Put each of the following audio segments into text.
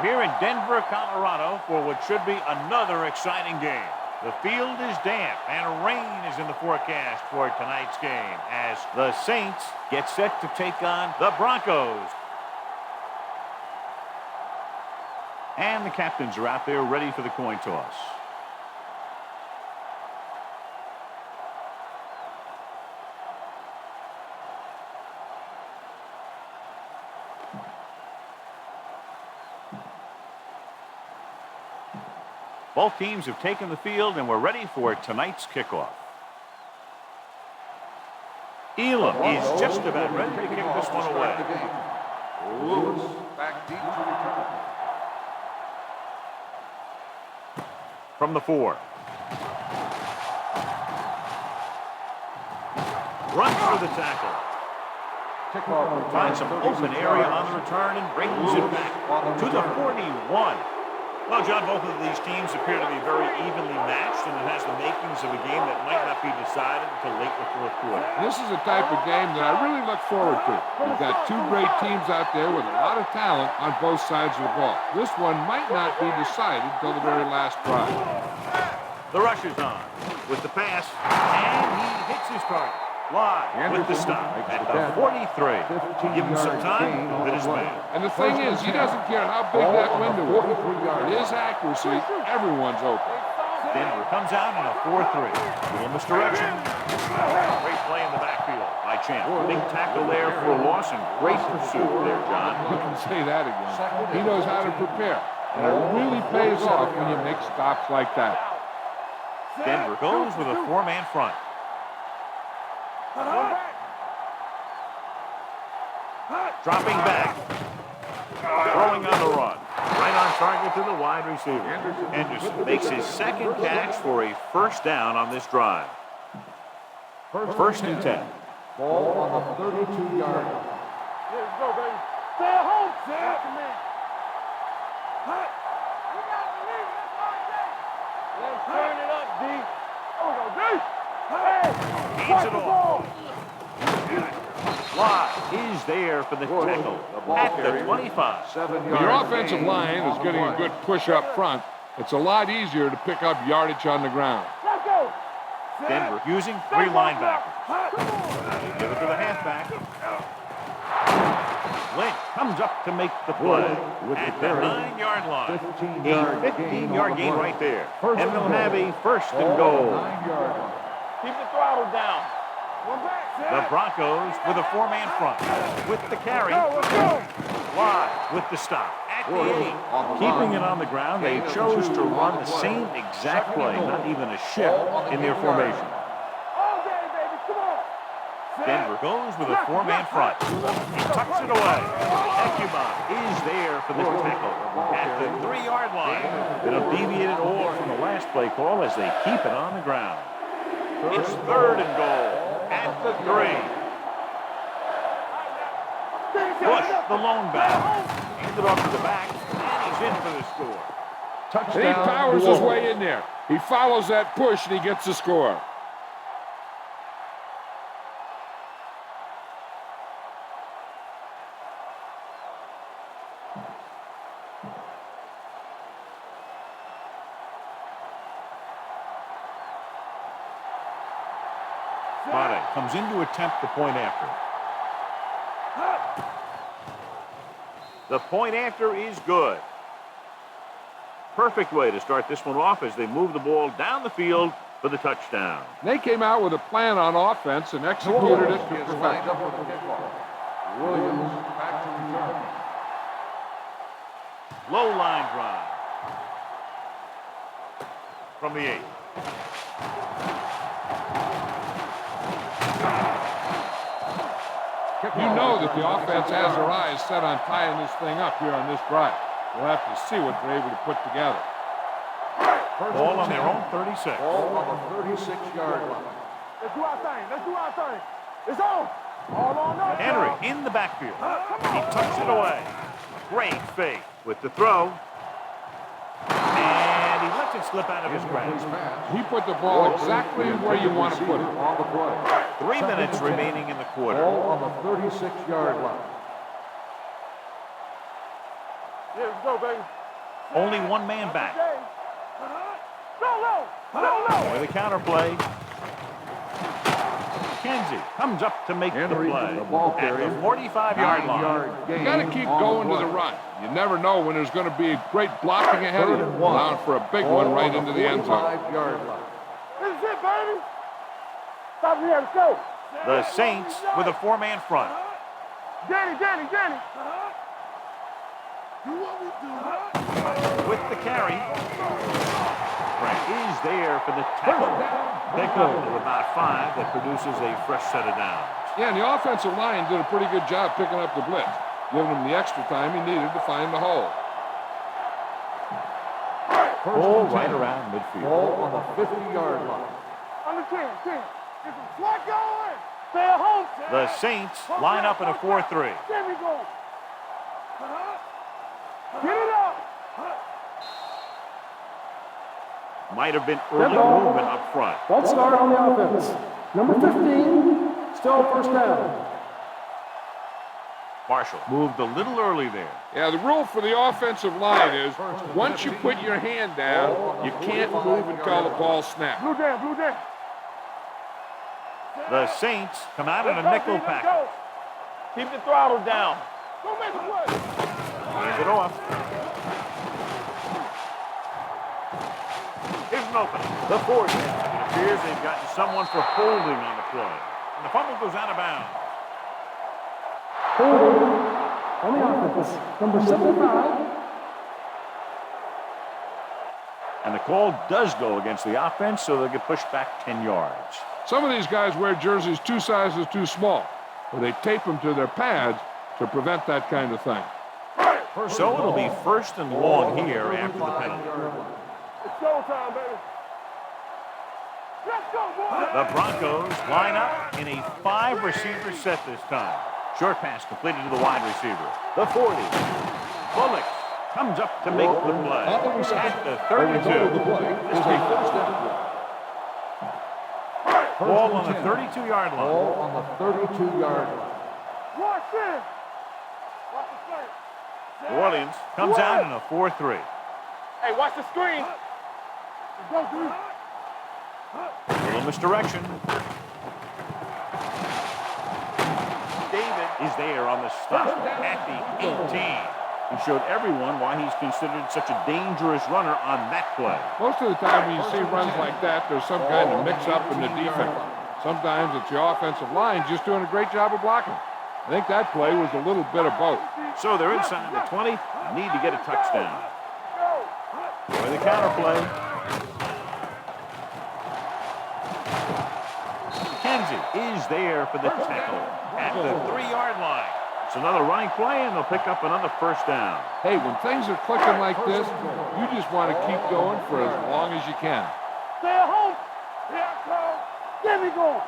here in Denver, Colorado for what should be another exciting game. The field is damp and rain is in the forecast for tonight's game as the Saints get set to take on the Broncos. And the captains are out there ready for the coin toss. Both teams have taken the field, and we're ready for tonight's kickoff. Elam is just about ready to kick this one away. Lewis back deep to return. From the 4. Runs for the tackle. Finds some open area on the return and brings it back to the 41. Well, John, both of these teams appear to be very evenly matched, and it has the makings of a game that might not be decided until late in the fourth quarter. This is the type of game that I really look forward to. We've got two great teams out there with a lot of talent on both sides of the ball. This one might not be decided until the very last drive. The rush is on with the pass, and he hits his target. Live with the stop at the 43. Give him some time to hit his man. And the thing is, he doesn't care how big that window is. With his accuracy, everyone's open. Denver comes out in a 4-3. Little misdirection. Great play in the backfield by Champ. Big tackle there for a loss and great pursuit there, John. You can say that again. He knows how to prepare. And it really pays off when you make stops like that. Denver goes with a 4-man front. Dropping back. Throwing on the run. Right on target to the wide receiver. Anderson makes his second catch for a first down on this drive. First and 10. Ball on the 32-yard line. Let's go, baby. Stay at home, Sam. Let's turn it up, D. Oh, D. Hey, Feeds it off. Slot is there for the tackle at the 25. When your offensive line is getting a good push up front, it's a lot easier to pick up yardage on the ground. Let's go. Denver using 3 linebackers. They give it to the halfback. Lynch comes up to make the play at the 9-yard line. A 15-yard gain right there. And they'll have a first and goal. Keep the throttle down. The Broncos with a 4-man front. With the carry. Live with the stop at the 8. Keeping it on the ground, they chose to run the same exact play, not even a shift in their formation. Denver goes with a 4-man front. He tucks it away. Ekuban is there for the tackle at the 3-yard line. It'll deviate it all from the last play call as they keep it on the ground. It's 3rd and goal at the 3. Bush, the lone back. Handed off to the back, and he's in for the score. Touchdown. And he powers his way in there. He follows that push, and he gets the score. Comes in to attempt the point after. The point after is good. Perfect way to start this one off as they move the ball down the field for the touchdown. They came out with a plan on offense and executed it to perfection. Williams back to return. Low line drive. From the 8. You know that the offense has their eyes set on tying this thing up here on this drive. We'll have to see what they're able to put together. Ball on their own 36. Ball on the 36-yard line. Let's do our thing. Let's do our thing. It's on. All on us. Henry in the backfield. He tucks it away. Great fake with the throw. And he lets it slip out of his grasp. He put the ball exactly where you want to put it. On the play. 3 minutes remaining in the quarter. Ball on the 36-yard line. Yeah, let's go, baby. Only one man back. Go low. Go low. With a counter play. Kenzie comes up to make the play the ball at the 45-yard line. You got to keep going to the run. You never know when there's going to be great blocking ahead of you. Allowing for a big one right into the end zone. This is it, baby. Stop here. Let's go. The Saints with a 4-man front. Danny. With the carry. Frank is there for the tackle. Pickup of about 5 that produces a fresh set of downs. Yeah, and the offensive line did a pretty good job picking up the blitz, giving him the extra time he needed to find the hole. Ball right around midfield. Ball on the 50-yard line. On the 10. Get some slack going. Stay at home. The Saints line up in a 4-3. There we go. Get it up. Might have been early movement up front. False start on the offense. Number 15, still first down. Marshall moved a little early there. Yeah, the rule for the offensive line is once you put your hand down, you can't move until the ball snaps. Blue down. The Saints come out in a nickel package. Keep the throttle down. Don't make a play. Hands it off. Here's an opening. The 40. It appears they've gotten someone for holding on the play. And the fumble goes out of bounds. Holding on the offense. Number 75. And the call does go against the offense, so they'll get pushed back 10 yards. Some of these guys wear jerseys 2 sizes too small, or they tape them to their pads to prevent that kind of thing. So it'll be 1st and long here after the penalty. It's showtime, baby. Let's go, boy. The Broncos line up in a 5-receiver set this time. Short pass completed to the wide receiver. The 40. Bullock comes up to make the play at the 32. Ball on the 32-yard line. Ball on the 32-yard line. Watch this. Watch the play. New Orleans comes out in a 4-3. Hey, watch the screen. Go, dude. Little misdirection. David is there on the stop at the 18. He showed everyone why he's considered such a dangerous runner on that play. Most of the time when you see runs like that, there's some kind of mix-up in the defense. Sometimes it's the offensive line just doing a great job of blocking. I think that play was a little bit of both. So they're inside the 20, need to get a touchdown. With the counter play. Kenzie is there for the tackle at the 3-yard line. It's another running play, and they'll pick up another 1st down. Hey, when things are clicking like this, you just want to keep going for as long as you can. Stay at home. Here I come. There we go.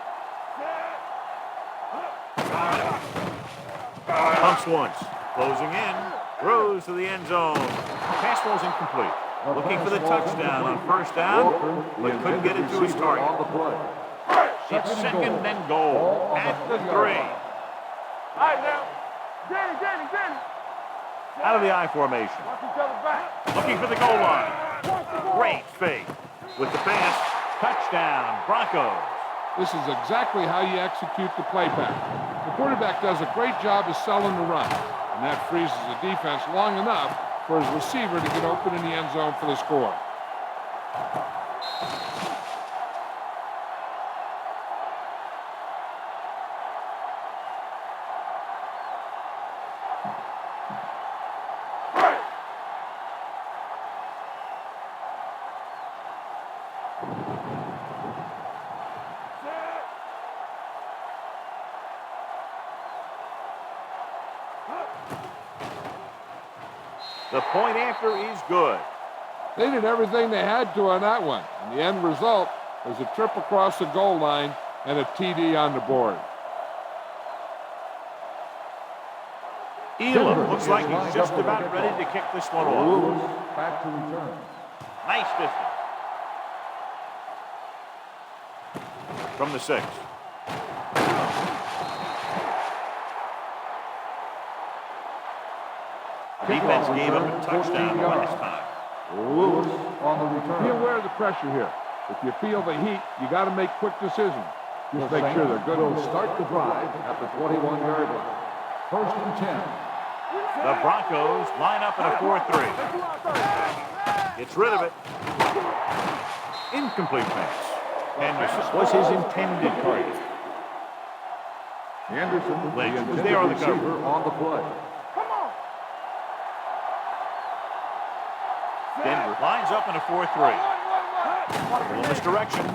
Pumps once, closing in, throws to the end zone. Pass ball's incomplete. Looking for the touchdown on 1st down, but couldn't get it to his target. It's 2nd and goal at the 3. All right, now. Danny. Out of the I formation. Watch each other back. Looking for the goal line. Great fake. With the pass, touchdown, Broncos. This is exactly how you execute the play back. The quarterback does a great job of selling the run, and that freezes the defense long enough for his receiver to get open in the end zone for the score. The point after is good. They did everything they had to on that one, and the end result was a trip across the goal line and a TD on the board. Elam looks like he's just about ready to kick this one off. Back to return. Nice distance. From the 6. Defense gave up a touchdown last time. Lewis on the return. Be aware of the pressure here. If you feel the heat, you got to make quick decisions. Just make sure they're good. Will start the drive at the 21-yard line. First and 10. The Broncos line up in a 4-3. Gets rid of it. Incomplete pass. Henderson was his intended target. Anderson, Lynch was there on the cover. On the play. Denver lines up in a 4-3. Little misdirection.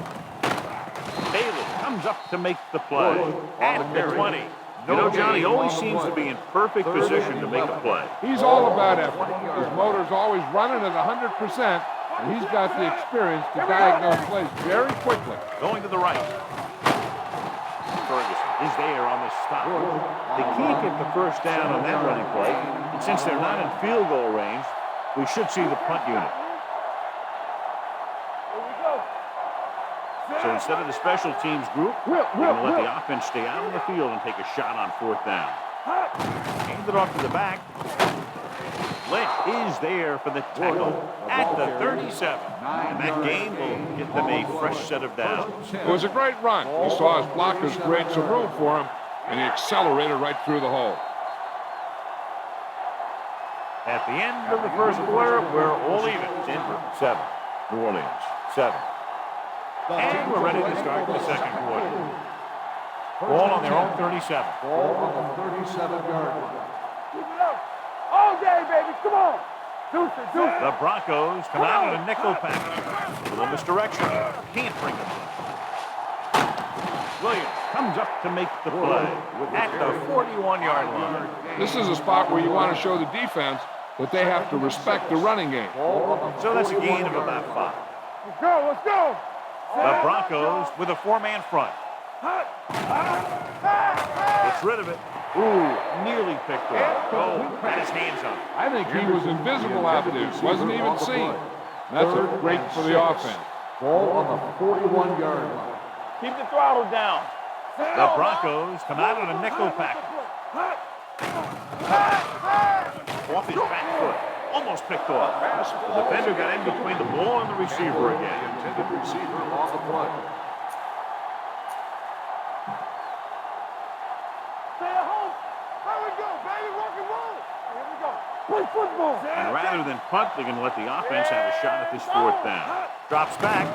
Bailey comes up to make the play. At the 20. You know, Johnny always seems to be in perfect position to make a play. He's all about effort. His motor's always running at 100%, and he's got the experience to diagnose plays very quickly. Going to the right. Ferguson is there on the stop. They can't get the first down on that running play, and since they're not in field goal range, we should see the punt unit. So instead of the special teams group, we're going to let the offense stay out on the field and take a shot on 4th down. Hand it off to the back. Lynch is there for the tackle at the 37. And that gain will get them a fresh set of downs. It was a great run. We saw his blockers create some room for him, and he accelerated right through the hole. At the end of the first quarter, we're all even. Denver 7, New Orleans 7. And we're ready to start the second quarter. Ball on their own 37. Ball on the 37-yard line. Keep it up. All day, baby. Come on. Deuce it. The Broncos come out in a nickel package. A little misdirection. Can't bring them. Williams comes up to make the play at the 41-yard line. This is a spot where you want to show the defense that they have to respect the running game. So that's a gain of about 5. Let's go. Let's go. The Broncos with a 4-man front. Gets rid of it. Ooh, nearly picked off. Oh, had his hands on it. I think he was invisible out there. Wasn't even seen. That's a great for the offense. Ball on the 41-yard line. Keep the throttle down. The Broncos come out on a nickel package. Off his back foot. Almost picked off. The defender got in between the ball and the receiver again. Intended receiver on the play. Stay at home. There we go, baby. Rock and roll. Here we go. Play football. And rather than punt, they're going to let the offense have a shot at this 4th down. Drops back.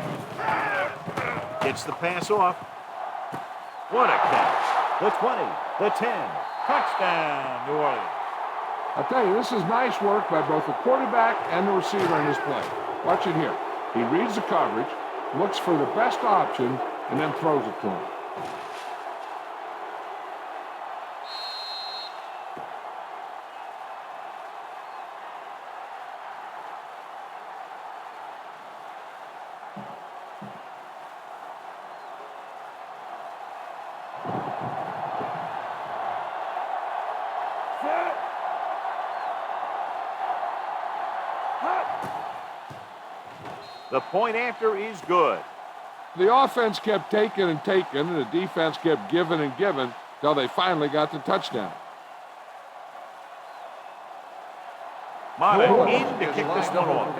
Gets the pass off. What a catch. The 20, the 10. Touchdown, New Orleans. I'll tell you, this is nice work by both the quarterback and the receiver in this play. Watch it here. He reads the coverage, looks for the best option, and then throws it to him. The point after is good. The offense kept taking and taking, and the defense kept giving and giving until they finally got the touchdown. Mata in to kick this one off.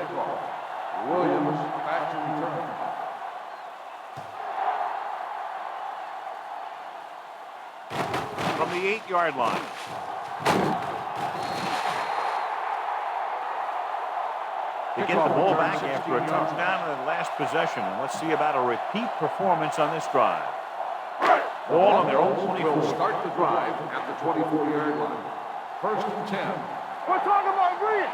Williams back to return. From the 8-yard line. To get the ball back after a touchdown in the last possession. And let's see about a repeat performance on this drive. Ball on their own 24. Will start the drive at the 24-yard line. First and 10. We're talking about Green.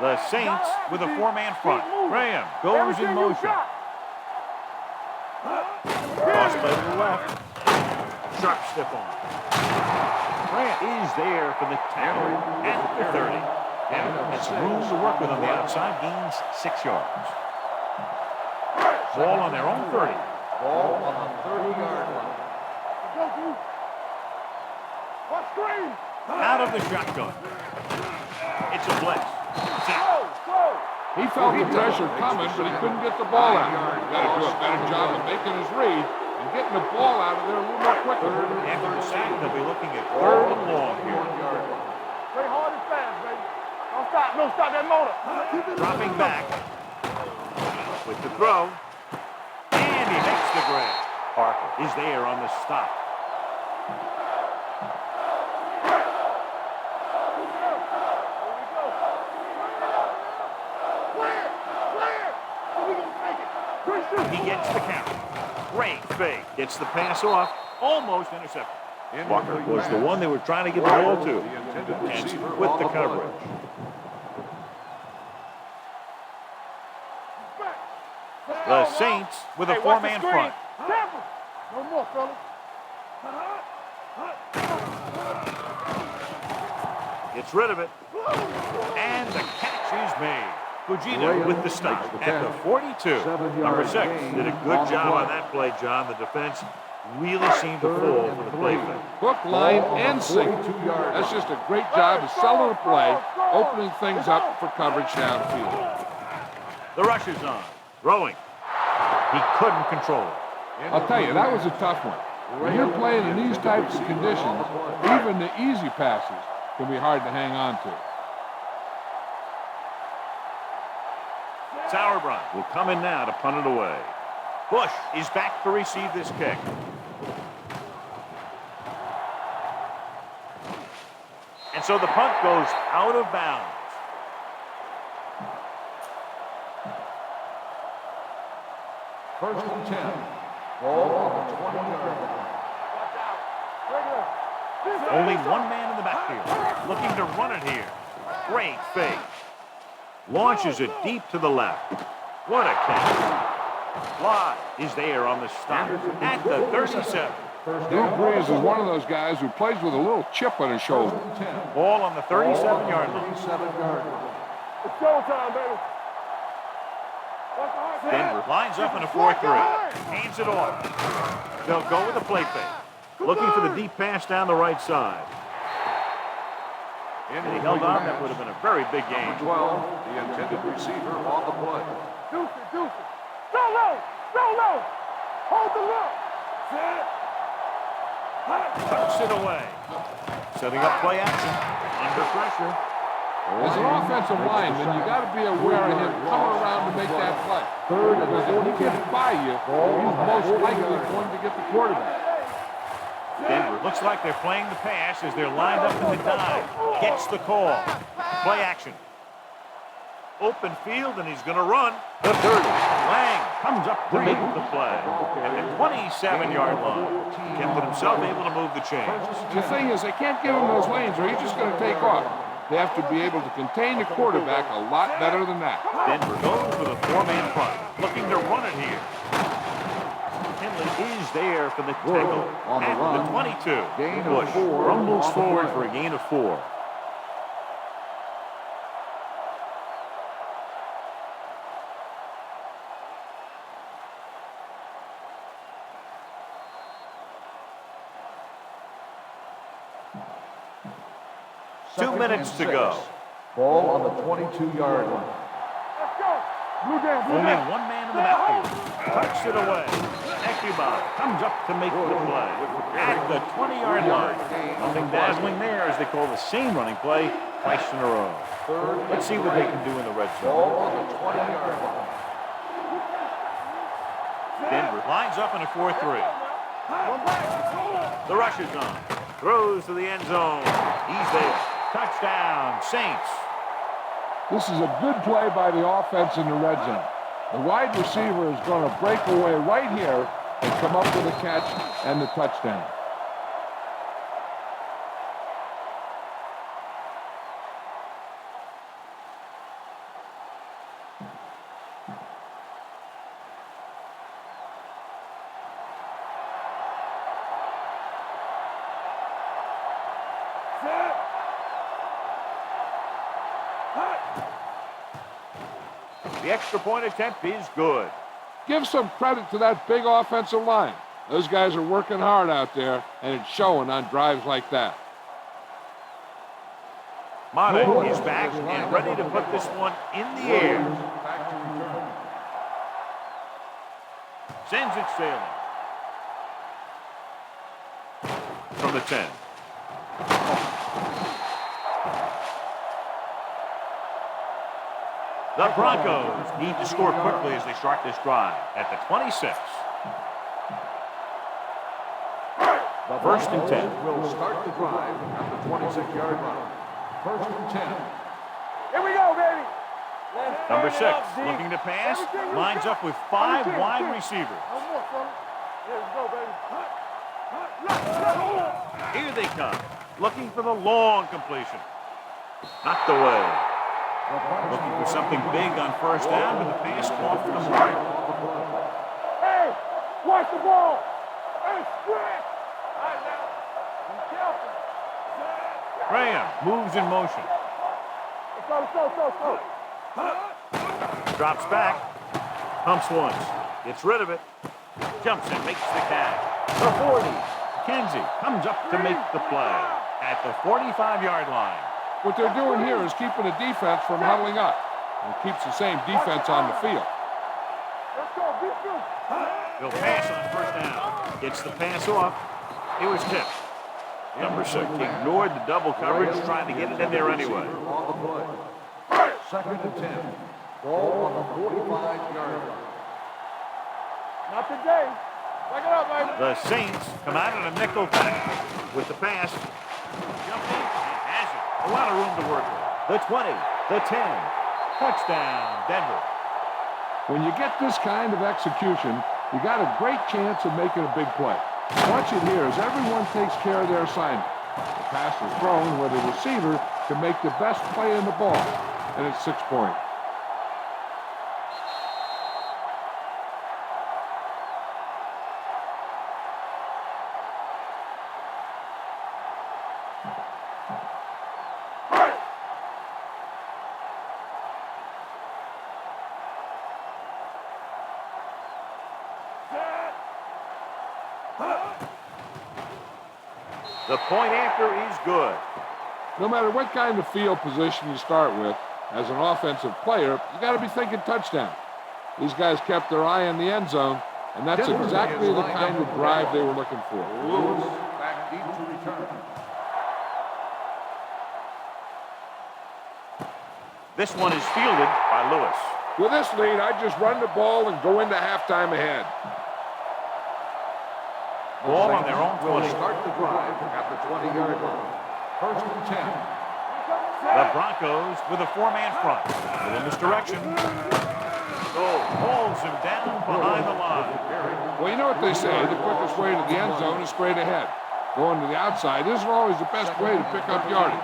The Saints with a 4-man front. Graham goes in motion. Cross play to the left. Sharp stiff on. Grant is there for the tackle at the 30. And has room to work with on the outside, gains 6 yards. Ball on their own 30. Ball on the 30-yard line. Go, dude. Watch Green. Out of the shotgun. It's a blitz. He felt the pressure coming, but he couldn't get the ball out. He's got to do a better job of making his read and getting the ball out of there a little more quicker. After the sack, they'll be looking at 3rd and long here. Play hard and fast, baby. Don't stop. No, stop that motor. Dropping back. With the throw. And he makes the grab. Parker is there on the stop. He gets the count. Great fake. Gets the pass off. Almost intercepted. Walker was the one they were trying to get the ball to. And with the coverage. The Saints with a four-man front. No more, fellas. Gets rid of it. And the catch is made. Fujita with the stop at the 42. Number 6 did a good job on that play, John. The defense really seemed to fall for the play fake. Hook, line, and sink. That's just a great job of selling the play, opening things up for coverage downfield. The rush is on. Throwing. He couldn't control it. I'll tell you, that was a tough one. When you're playing in these types of conditions, even the easy passes can be hard to hang on to. Sauerbrunn will come in now to punt it away. Bush is back to receive this kick. And so the punt goes out of bounds. First and 10. Ball on the 20-yard line. Only one man in the backfield. Looking to run it here. Great fake. Launches it deep to the left. What a catch. Lott is there on the stop at the 37. Drew Brees is one of those guys who plays with a little chip on his shoulder. Ball on the 37-yard line. It's showtime, baby. Denver lines up in a 4-3. Hands it off. They'll go with a play fake. Looking for the deep pass down the right side. And he held on. That would have been a very big game. 12, the intended receiver on the play. Deuces. Go low. Hold the look. Tucks it away. Setting up play action. Under pressure. As an offensive lineman, you got to be aware of him coming around to make that play. Because if he gets by you, he's most likely going to get the quarterback. Denver looks like they're playing the pass as they're lined up in the dive. Gets the call. Play action. Open field, and he's going to run. The 30. Lang comes up to make the play. At the 27-yard line. Kept himself able to move the chains. The thing is, they can't give him those lanes or he's just going to take off. They have to be able to contain the quarterback a lot better than that. Denver goes with a four-man front. Looking to run it here. Is there for the tackle at the 22. Gain Bush of 4. rumbles forward for a gain of 4. Two minutes to go. Ball on the 22-yard line. Let's go. Only one man in the backfield. Tucks it away. Ekuban comes up to make the play at the 20-yard line. Nothing dazzling there as they call the same running play twice in a row. Let's see what they can do in the red zone. Ball on the 20-yard line. Denver lines up in a 4-3. The rush is on. Throws to the end zone. He's there. Touchdown, Saints. This is a good play by the offense in the red zone. The wide receiver is going to break away right here and come up with a catch and the touchdown. The extra point attempt is good. Give some credit to that big offensive line. Those guys are working hard out there, and it's showing on drives like that. Mata is back and ready to put this one in the air. Back to return. Sends it sailing. From the 10. The Broncos need to score quickly as they start this drive at the 26. First and 10. Will start the drive at the 26-yard line. First and 10. Here we go, baby. Number 6, looking to pass, lines up with 5 wide receivers. No more, son. Here we go, baby. Here they come, looking for the long completion. Knocked away. Looking for something big on first down with the pass off the mark. Hey, watch the ball. Hey, stretch. All right, now. Be careful. Graham moves in motion. Let's go. Drops back. Humps once. Gets rid of it. Jumps and makes the catch. The 40. Kenzie comes up to make the play at the 45-yard line. What they're doing here is keeping the defense from huddling up and keeps the same defense on the field. Let's go. Defense. He'll pass on first down. Gets the pass off. It was tipped. Number 6 ignored the double coverage, trying to get it in there anyway. On the play. Second and 10. Ball on the 45-yard line. Not today. Back it up, baby. The Saints come out in a nickel pack with the pass. Jumping and has it. A lot of room to work with. The 20, the 10. Touchdown, Denver. When you get this kind of execution, you got a great chance of making a big play. Watch it here as everyone takes care of their assignment. The pass is thrown where the receiver can make the best play in the ball, and it's 6 points. The point after is good. No matter what kind of field position you start with, as an offensive player, you got to be thinking touchdown. These guys kept their eye on the end zone, and that's exactly the kind of drive they were looking for. Lewis back deep to return. This one is fielded by Lewis. With this lead, I'd just run the ball and go into halftime ahead. Ball on their own Will 20. start the drive at the 20-yard line. First and 10. The Broncos with a 4-man front. With a misdirection. Pulls him down behind the line. Well, you know what they say, the quickest way to the end zone is straight ahead. Going to the outside isn't always the best way to pick up yardage.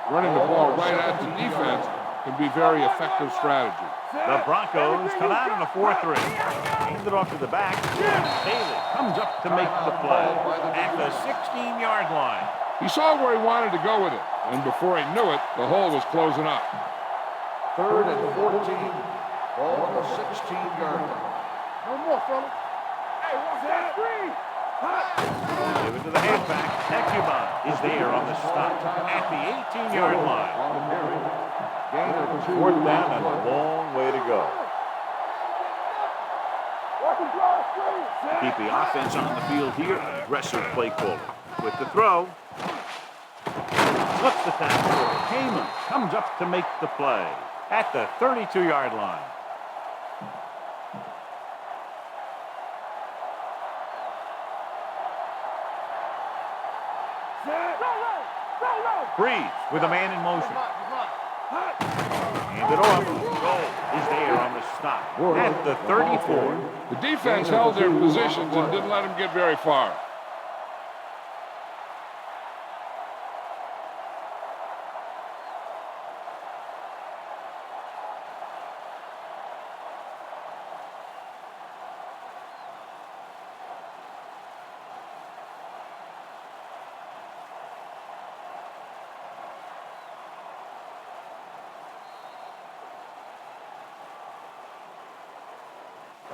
Running the ball right at the defense can be very effective strategy. The Broncos come out in a 4-3. Hands it off to the back. Bailey comes up to make the play at the 16-yard line. He saw where he wanted to go with it, and before he knew it, the hole was closing up. Third and 14. Ball on the 16-yard line. No more, fella. Hey, what's that screen? Give it to the halfback. Ekuma is there on the stop at the 18-yard line. On the carry. Gain of 2. 4th down and a long way to go. Watch him draw a screen. Keep the offense on the field here. Aggressive play caller. With the throw. Flips the tackle. Heyman comes up to make the play at the 32-yard line. Breeze with a man in motion. Hand it off. Goal is there on the stop at the 34. The defense held their positions and didn't let him get very far.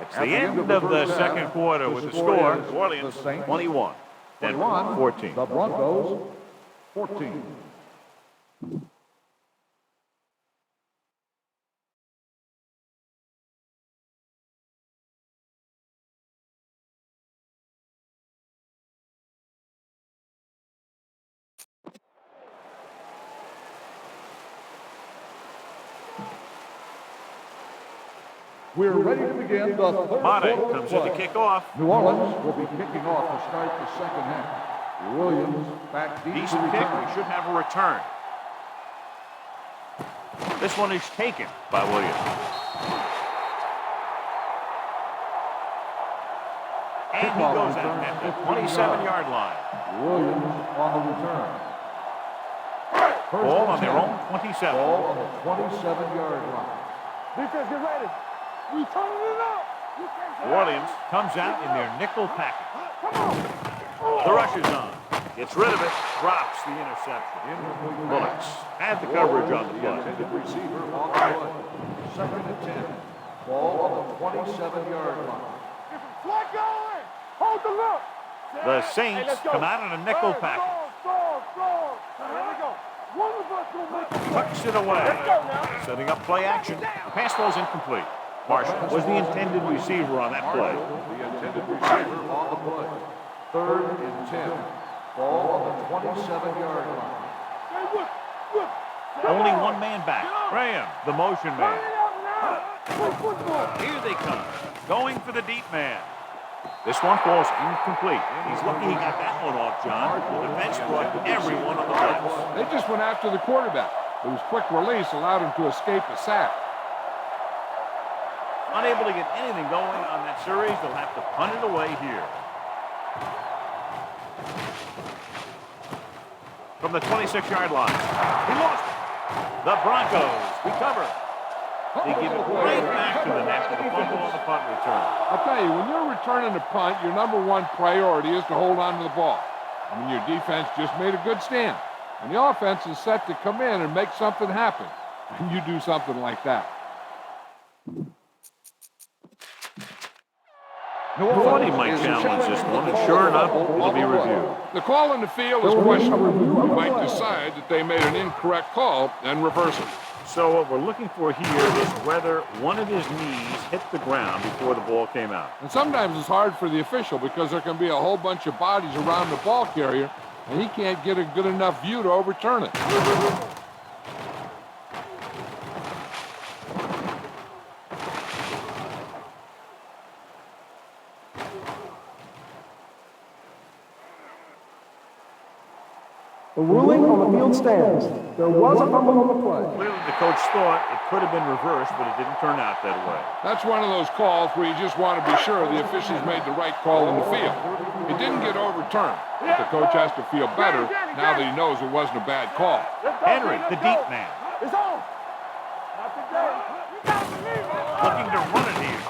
It's the end of the second quarter with the score. New Orleans 21. Denver 14. The Broncos 14. We're ready to begin the third quarter Mate of comes in to play. kick off. New Orleans will be kicking off to start the second half. Williams back deep to Decent kick. return. We should have a return. This one is taken by Williams. And he goes out at the 27-yard line. Williams on the return. Ball on their own 27. Ball on the 27-yard line. Defense, get ready. We turning it up. Williams comes out in their nickel package. The rush is on. Gets rid of it. Drops the interception. Bullets had the coverage on the play. Intended receiver on the play. Second and 10. Ball on the 27-yard line. Flag going. Hold the look. The Saints come out in a nickel package. Strong. Here we go. One of us will make it. Tucks it away. Let's go now. Setting up play action. The pass ball's incomplete. Marshall was the intended receiver on that play. The intended receiver on the play. Third and 10. Ball on the 27-yard line. Hey, look. Only one man back. Graham, the motion man. Football. Here they come. Going for the deep man. This one falls incomplete. He's lucky he got that one off, John. The defense brought everyone on the blitz. They just went after the quarterback, whose quick release allowed him to escape a sack. Unable to get anything going on that series, they'll have to punt it away here. From the 26-yard line. He lost it. The Broncos recover. They give it right back to the net for the fumble on the punt return. I'll tell you, when you're returning a punt, your number one priority is to hold on to the ball. I mean, your defense just made a good stand. And the offense is set to come in and make something happen. And you do something like that. Thought he might challenge this one, and sure enough, it'll be reviewed. The call in the field is questionable. You might decide that they made an incorrect call and reverse it. So what we're looking for here is whether one of his knees hit the ground before the ball came out. And sometimes it's hard for the official because there can be a whole bunch of bodies around the ball carrier, and he can't get a good enough view to overturn it. The ruling on the field stands. There was a fumble on the play. Clearly, the coach thought it could have been reversed, but it didn't turn out that way. That's one of those calls where you just want to be sure the officials made the right call in the field. It didn't get overturned, but the coach has to feel better now that he knows it wasn't a bad call. Henry, the deep man, It's on. Not today. You got to leave it. looking to run it here.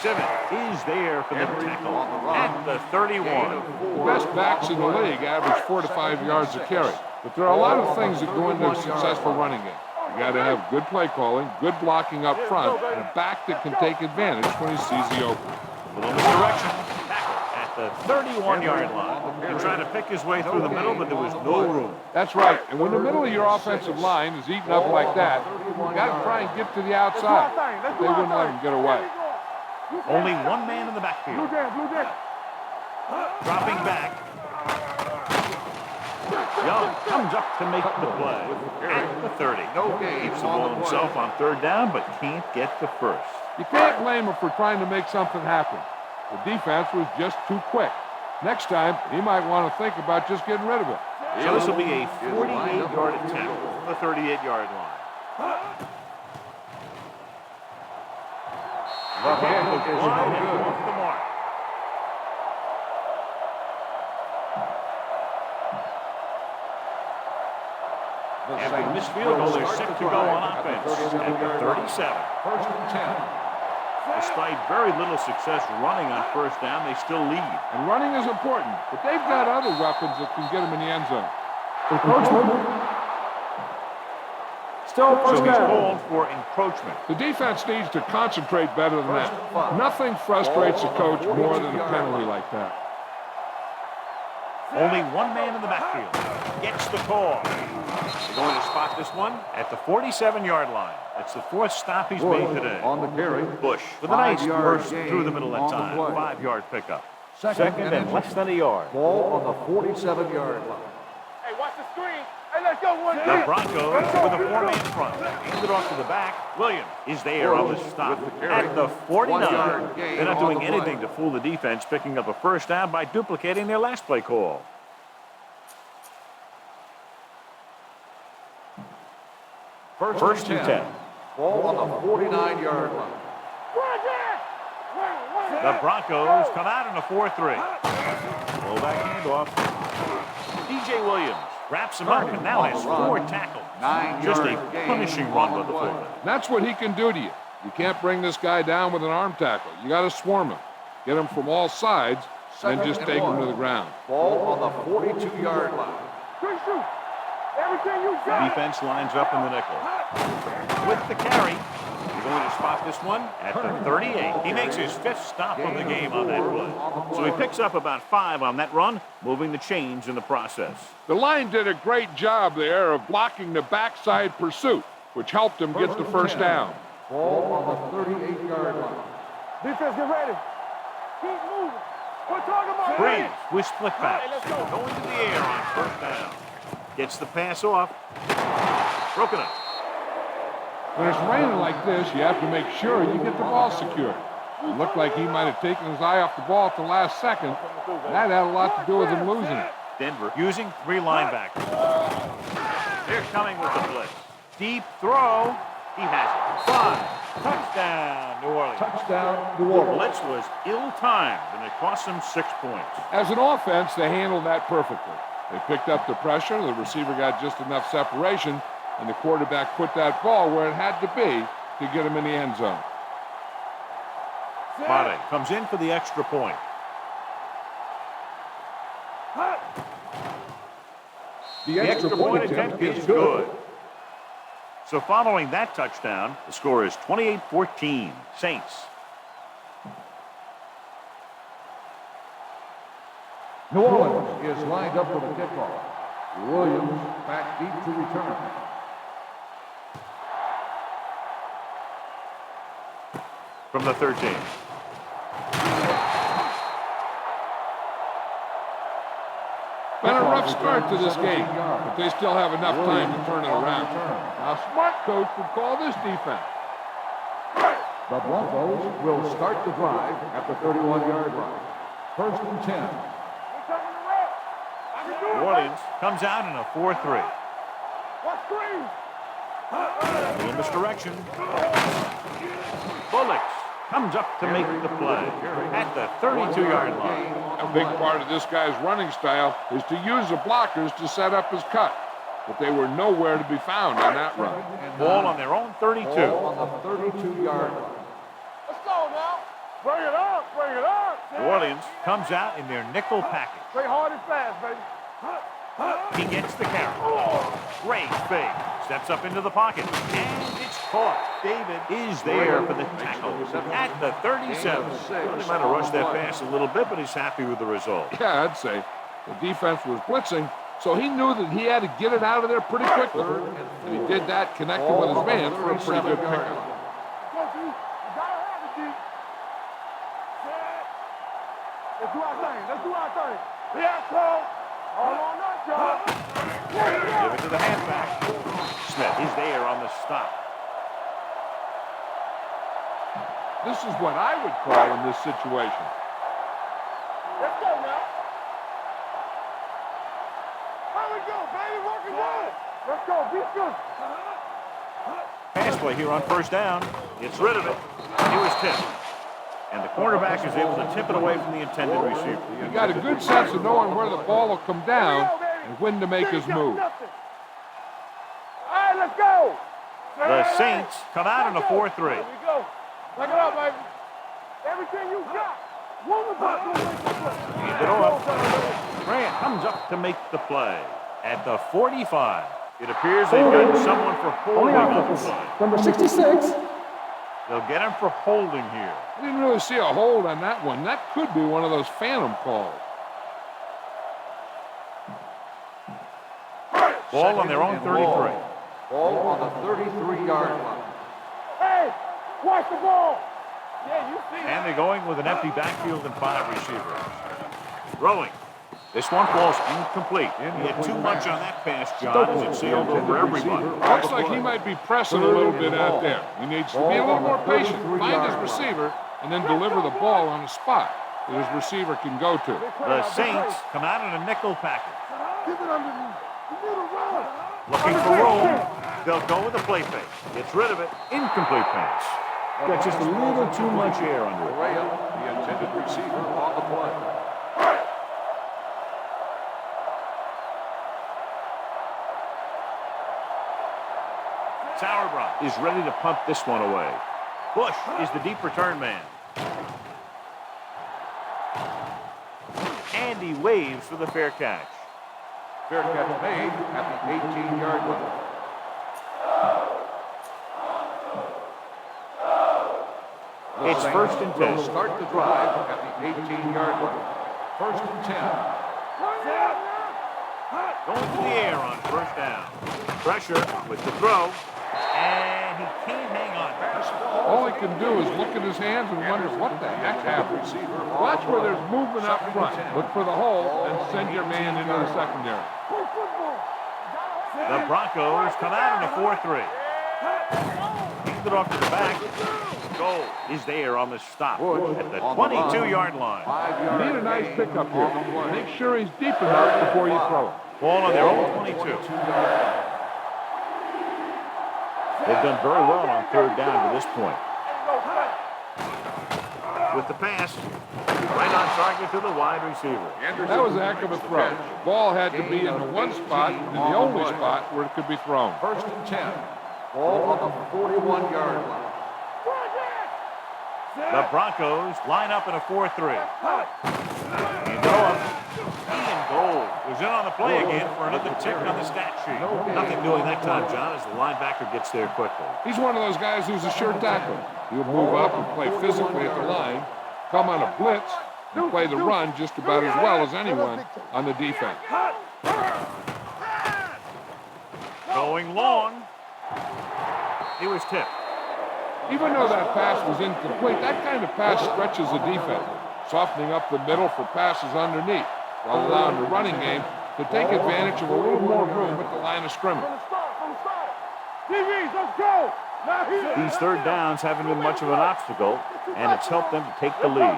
Simmons is there for the tackle at the 31. The best backs in the league average 4 to 5 yards a carry. But there are a lot of things that go into a successful running game. You got to have good play calling, good blocking up front, and a back that can take advantage when he sees the opening. Little misdirection. Tackle at the 31-yard line. He's trying to pick his way through the middle, but there was no room. That's right. And when the middle of your offensive line is eaten up like that, you got to try and get to the outside. They wouldn't let him get away. Only one man in the backfield. Blue jam. Dropping back. Young comes up to make the play at the 30. Keeps the ball himself on third down, but can't get to first. You can't blame him for trying to make something happen. The defense was just too quick. Next time, he might want to think about just getting rid of it. So this will be a 48-yard attempt from the 38-yard line. The kick was wide and off the mark. After the missed field goal, they're set to go on offense at the 37. First and 10. Despite very little success running on first down, they still lead. And running is important, but they've got other weapons that can get them in the end zone. Encroachment. Still So first he's down. called for encroachment. The defense needs to concentrate better than that. Nothing frustrates a coach more than a penalty like that. Only one man in the backfield gets the call. They're going to spot this one at the 47-yard line. That's the fourth stop he's made today. On the carry. Bush with a nice 5-yard burst gain through the middle that on the time. play. 5-yard pickup. Second and less than a yard. Ball on the 47-yard line. Hey, watch the screen. Hey, let's go one The deep. Broncos with a four-man front. Hand it off to the back. Williams is there on the stop at the 49. 1-yard gain They're not on doing the anything play. to fool the defense, picking up a first down by duplicating their last play call. First and 10. Ball on the 49-yard line. The Broncos come out in a 4-3. Fullback handoff. DJ Williams wraps him up and now has 4 tackles. 9-yard Just a gain punishing run on by the the play. fullback. That's what he can do to you. You can't bring this guy down with an arm tackle. You got to swarm him. Get him from all sides, and then just take him to the ground. Ball on the 42-yard line. Everything you The got. defense lines up in the nickel. With the carry, he's going to spot this one at the 38. He makes his 5th stop of the game on that play. So he picks up about 5 on that run, moving the chains in the process. The line did a great job there of blocking the backside pursuit, which helped him get the first down. Ball on the 38-yard line. Defense, get ready. Keep moving. We're talking about Breeze with split back. Let's go. Going to the air on first down. Gets the pass off. Broken up. When it's raining like this, you have to make sure you get the ball secured. It looked like he might have taken his eye off the ball at the last second. That had a lot to do with him losing it. Denver using 3 linebackers. They're coming with the blitz. Deep throw. He has it. 5. Touchdown, New Orleans. Touchdown, New The Orleans. blitz was ill-timed, and it cost them 6 points. As an offense, they handled that perfectly. They picked up the pressure, the receiver got just enough separation, and the quarterback put that ball where it had to be to get him in the end zone. Mate comes in for the extra point. The extra point attempt is good. So following that touchdown, the score is 28-14, Saints. New Orleans is lined up for the kickoff. Williams back deep to return. From the 13. Been a rough start to this game, but they still have enough time to turn it around. Now, a smart coach would call this defense. The Broncos will start the drive at the 31-yard line. First and 10. New Orleans comes out in a 4-3. In this direction. Bullocks comes up to make the play at the 32-yard line. A big part of this guy's running style is to use the blockers to set up his cut, but they were nowhere to be found on that run. Ball on their own 32. Ball on the 32-yard line. Let's go now. Bring it up. Bring it up. New Orleans comes out in their nickel package. Play hard and fast, baby. He gets the carry. Great fake. Steps up into the pocket. And it's caught. David is there for the tackle at the 37. Well, they might have rushed that pass a little bit, but he's happy with the result. Yeah, I'd say. The defense was blitzing, so he knew that he had to get it out of there pretty quickly. And he did that, connected with his man for a pretty good pickup. Go, D. You gotta have it, D. Let's do our thing. Let's do our thing. Yeah, Cole. All on us, y'all. Give it to the halfback. Smith is there on the stop. This is what I would call in this situation. Let's go now. How we go, baby? Working good. Let's go. Be good. Pass play here on first down. Gets rid of it. He was tipped. And the cornerback is able to tip it away from the intended receiver. He got a good sense of knowing where the ball will come down and when to make his move. All right, let's go. The Saints come out in a 4-3. Here we go. Pick it up, baby. Everything you got. One more time. Hand it off. Grant comes up to make the play at the 45. It appears they've got someone for holding on the play. Number 66. They'll get him for holding here. I didn't really see a hold on that one. That could be one of those phantom calls. Ball on their own 33. Ball on the 33-yard line. Hey, watch the ball. Yeah, you see And they're going with an empty backfield and 5 receivers. Throwing. This one falls incomplete. He had too much on that pass, John, as it sailed over everybody. Looks like he might be pressing a little bit out there. He needs to be a little more patient, find his receiver, and then deliver the ball on a spot that his receiver can go to. The Saints come out in a nickel package. Give it underneath. You need to run. Looking for room. They'll go with the play fake. Gets rid of it. Incomplete pass. Got just a little too much air under it. Graham, the intended receiver on the play. Sauerbrunn is ready to punt this one away. Bush is the deep return man. And he waves for the fair catch. Fair catch made at the 18-yard line. It's first and 10. Will start the drive at the 18-yard line. First and 10. Going to the air on first down. Pressure with the throw. And he can't hang on. All he can do is look at his hands and wonder what the heck happened. Watch where there's movement up front. Look for the hole and send your man into the secondary. The Broncos come out in a 4-3. Kicked it off to the back. Goal is there on the stop at the 22-yard line. You need a nice pickup here. Make sure he's deep enough before you throw it. Ball on their own 22. They've done very well on third down to this point. With the pass, right on target to the wide receiver. That was a heck of a throw. Ball had to be in the one spot and the only spot where it could be thrown. First and 10. Ball on the 41-yard line. The Broncos line up in a 4-3. And go up. Ian Gold was in on the play again for another tick on the stat sheet. Nothing doing that time, John, as the linebacker gets there quickly. He's one of those guys who's a sure tackler. He'll move up and play physically at the line, come on a blitz, and play the run just about as well as anyone on the defense. Going long. He was tipped. Even though that pass was incomplete, that kind of pass stretches the defense, softening up the middle for passes underneath, while allowing the running game to take advantage of a little more room at the line of scrimmage. These third downs haven't been much of an obstacle, and it's helped them to take the lead.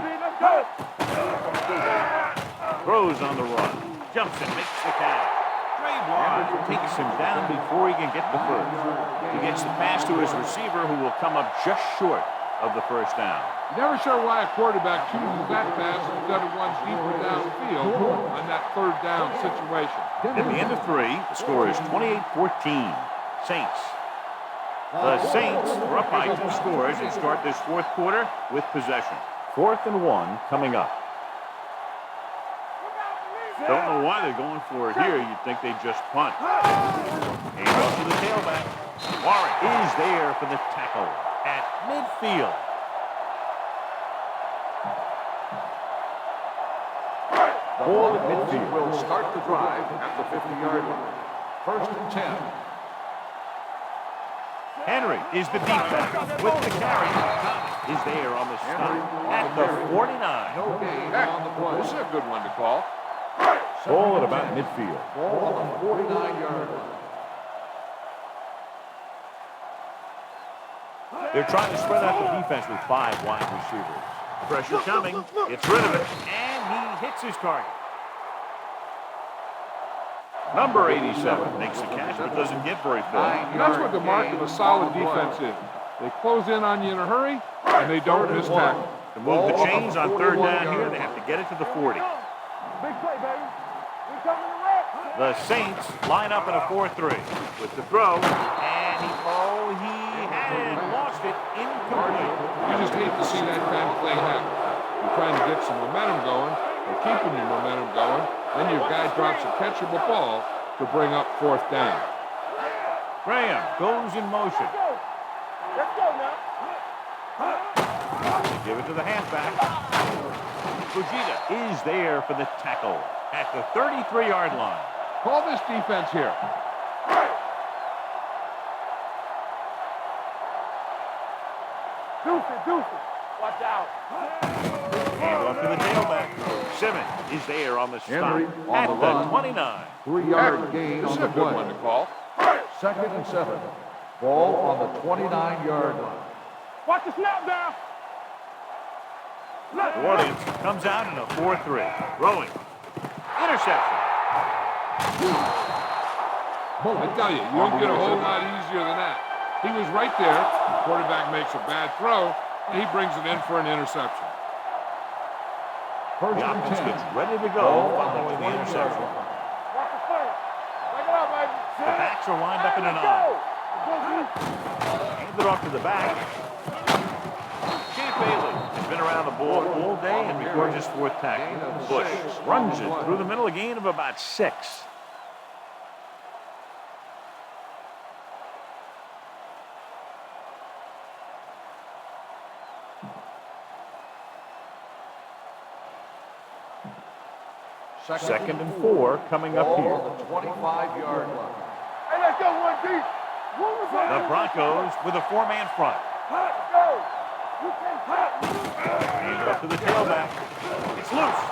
Throws on the run. Jumps and makes the catch. Trey Blanc takes him down before he can get the first. He gets the pass to his receiver, who will come up just short of the first down. Never sure why a quarterback chooses that pass instead of one deeper downfield on that third down situation. At the end of 3, the score is 28-14. Saints. The Saints are up by 2 scores and start this fourth quarter with possession. 4th and 1 coming up. Don't know why they're going for it here. You'd think they'd just punt. He goes to the tailback. Warren is there for the tackle at midfield. Ball at midfield will start the drive at the 50-yard line. First and 10. Henry is the deep back with the carry. Is there on the stop at the 49. No gain on the play. This is a good one to call. Ball at about midfield. Ball on the 49-yard line. They're trying to spread out the defense with 5 wide receivers. Pressure coming. Gets rid of it. And he hits his target. Number 87 makes the catch but doesn't get very far. That's what the mark of a solid defense is. They close in on you in a hurry, and they don't miss tackle. To move the chains on third down here, they have to get it to the 40. Big play, baby. We coming to wreck. The Saints line up in a 4-3 with the throw, and he had it, lost it, incomplete. You just hate to see that kind of thing happen. You're trying to get some momentum going, or keeping your momentum going, then your guy drops a catchable ball to bring up 4th down. Graham goes in motion. Let's go now. They give it to the halfback. Fujita is there for the tackle at the 33-yard line. Call this defense here. Deuce it. Watch out. Hand off to the tailback. McDermott is there on the stop Henry on at the the run. 29. 3-yard gain This on is the a good play. one to call. 2nd and 7. Ball on the 29-yard line. Watch the snap down. New Orleans comes out in a 4-3. Throwing. Interception. I tell you, you don't get a whole lot easier than that. He was right there. The quarterback makes a bad throw, and he brings it in for an interception. First The and offense 10. gets ready to go following the 20 interception. yards. Watch the play. Break it up, baby. The backs are lined up in an I. Hand it off to the back. Champ Bailey has been around the ball all day and records his 4th tackle. Bush runs it through the middle, a gain of about 6. Second and 4 coming up here. On the 25-yard line. Hey, let's go, 1 deep. The Broncos with a 4-man front. Let's go. You can Hand it up to the tailback. It's loose.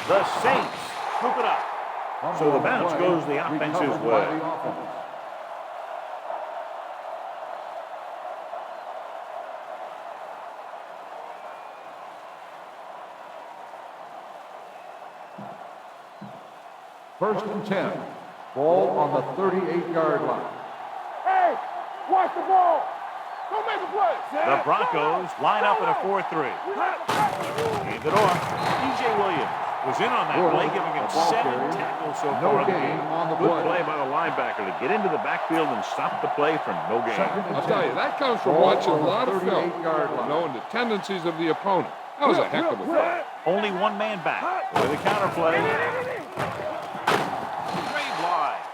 The Saints scoop it up. So the bounce goes the offense's way. First and 10. Ball on the 38-yard line. Hey, watch the ball. Don't make a play. The Broncos line up in a 4-3. Hand it off. DJ Williams was in on that play, giving him 7 tackles so far in the game. Good play by the linebacker to get into the backfield and stop the play for no gain. I'll tell you, that comes from watching a lot of film, knowing the tendencies of the opponent. That was a heck of a play. Only 1 man back with a counterplay.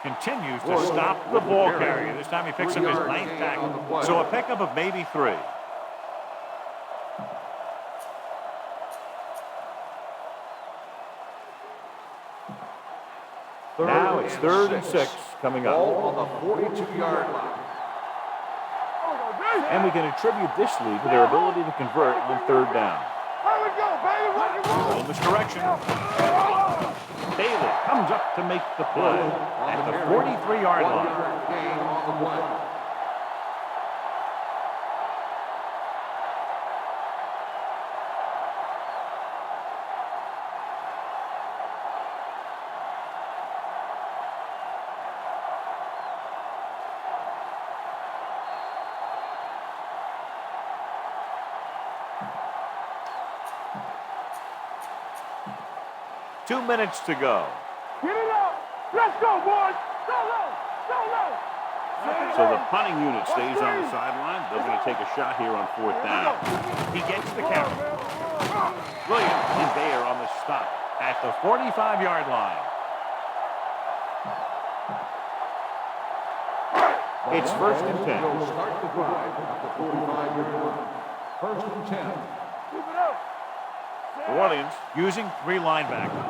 Continues to stop the ball carrier. This time he picks up his 9th tackle. So a pickup of maybe 3. Now it's 3rd and 6 coming up. Ball on the 42-yard line. And we can attribute this lead to their ability to convert on 3rd down. Here we go, baby. Rock and roll. In this direction. Bailey comes up to make the play at the 43-yard line. 1-yard gain on the play. Two minutes to go. Get it up. Let's go, boys. Go low. Go low. So the punting unit stays on the sideline. They're going to take a shot here on 4th down. He gets the count. Williams is there on the stop at the 45-yard line. It's 1st and 10. Will start the drive at the 45-yard line. 1st and 10. Keep it up. New Orleans using 3 linebackers.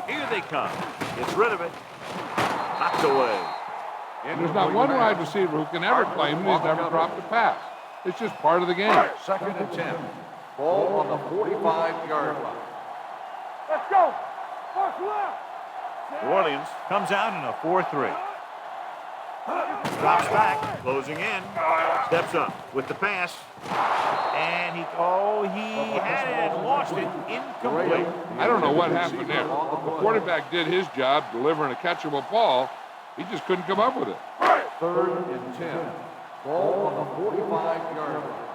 Here they come. Gets rid of it. Knocked away. There's not one wide receiver who can ever claim he's never dropped a pass. It's just part of the game. 2nd and 10. Ball on the 45-yard line. Let's go. Mark left. New Orleans comes out in a 4-3. Drops back, closing in, steps up with the pass, and he had it, lost it, incomplete. I don't know what happened there. The quarterback did his job delivering a catchable ball. He just couldn't come up with it. 3rd and 10. Ball on the 45-yard line.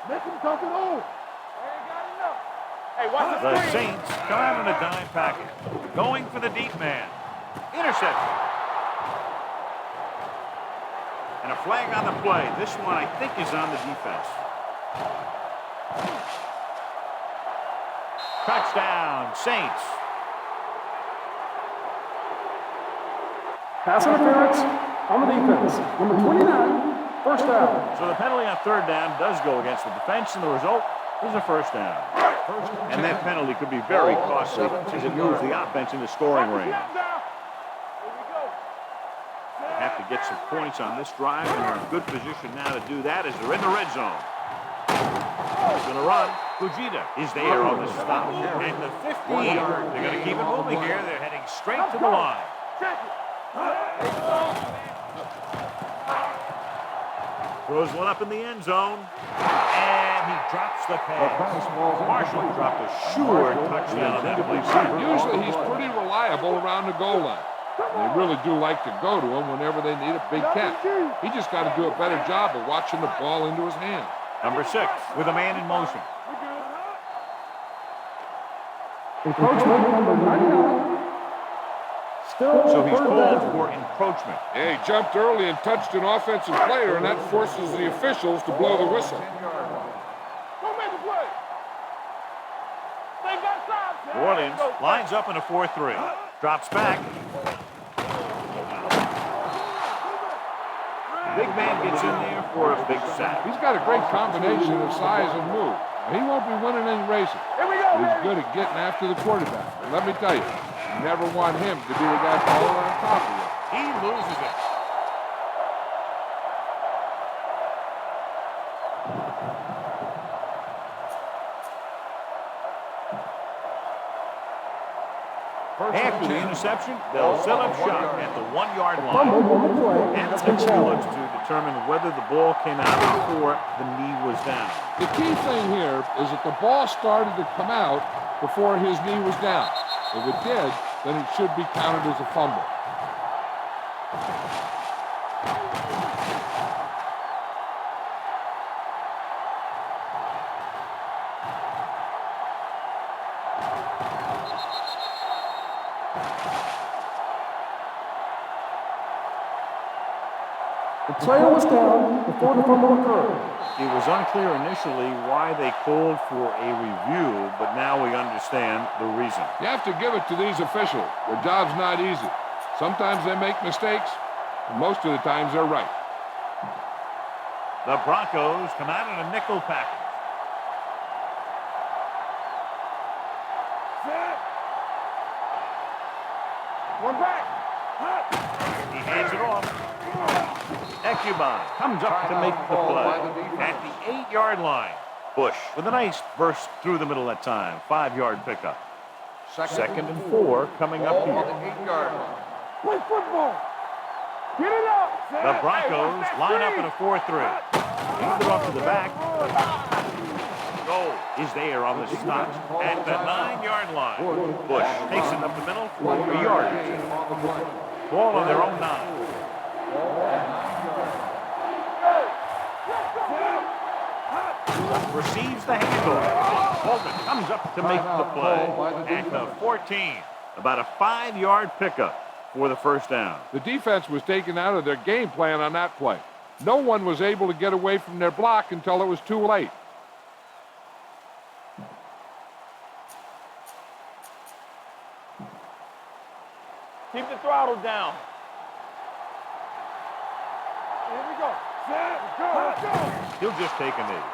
Make him come through. Hey, watch the The screen. Saints come out in a dime package, going for the deep man. Interception. And a flag on the play. This one, I think, is on the defense. Touchdown, Saints. Pass interference on the defense. Number 29, 1st down. So the penalty on 3rd down does go against the defense, and the result is a 1st down. And that penalty could be very costly as it moves the offense into scoring range. They have to get some points on this drive, and they're in good position now to do that as they're in the red zone. He's going to run. Fujita is there on the stop. And the 15. They're going to keep it moving here. They're heading straight to the line. Throws one up in the end zone. And he drops the pass. Marshall dropped a sure touchdown on that play. Usually he's pretty reliable around the goal line. They really do like to go to him whenever they need a big catch. He just got to do a better job of watching the ball into his hand. Number 6 with a man in motion. Encroachment number 99. Still So he's third called down. for encroachment. Yeah, he jumped early and touched an offensive player, and that forces the officials to blow the whistle. Don't make the play. They got time. New Orleans lines up in a 4-3. Drops back. Big man gets in there for a big sack. He's got a great combination of size and move. He won't be winning any races. Here we go. But he's good at getting after the quarterback. And let me tell you, you never want him to be the guy falling on top of you. He loses it. After the interception, they'll set up shop at the 1-yard Fumble line. on the play. And That's the been coach challenged. looks to determine whether the ball came out before the knee was down. The key thing here is that the ball started to come out before his knee was down. If it did, then it should be counted as a fumble. The player was down before the fumble occurred. It was unclear initially why they called for a review, but now we understand the reason. You have to give it to these officials. Their job's not easy. Sometimes they make mistakes, and most of the times they're right. The Broncos come out in a nickel package. One back. He hands it off. Ekuban comes up to make the play at the 8-yard line. Bush with a nice burst through the middle that time. 5-yard pickup. Second and 4 coming up here. Play football. Get it up. The Broncos line up in a 4-3. Hand it off to the back. Goal is there on the stop at the 9-yard line. Bush takes it up the middle for a yard. Ball on their own 9. Receives the handoff. Holman comes up to make the play at the 14. About a 5-yard pickup for the first down. The defense was taken out of their game plan on that play. No one was able to get away from their block until it was too late. Keep the throttle down. Here we go. Let's go. Let's go. He'll just take a knee.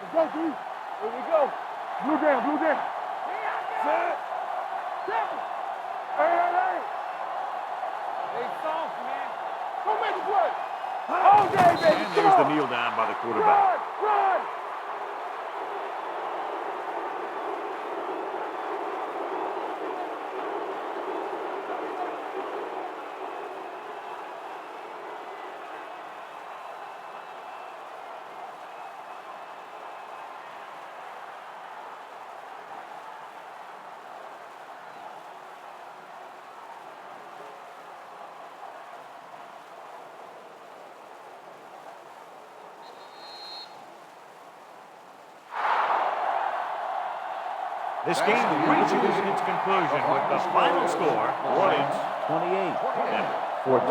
Let's go, D. Here we go. Blue down, blue down. Set. Hey. Hey, soft, man. Go make the play. All day, baby. And there's the kneel down by the quarterback. Run. This game reaches its conclusion with the final score, Orleans 28 and 14.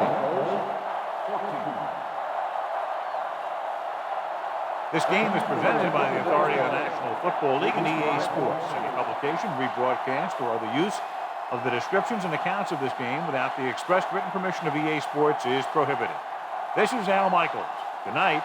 This game is presented by the authority of the National Football League and EA Sports. Any publication, rebroadcast, or other use of the descriptions and accounts of this game without the express written permission of EA Sports is prohibited. This is Al Michaels. Good night.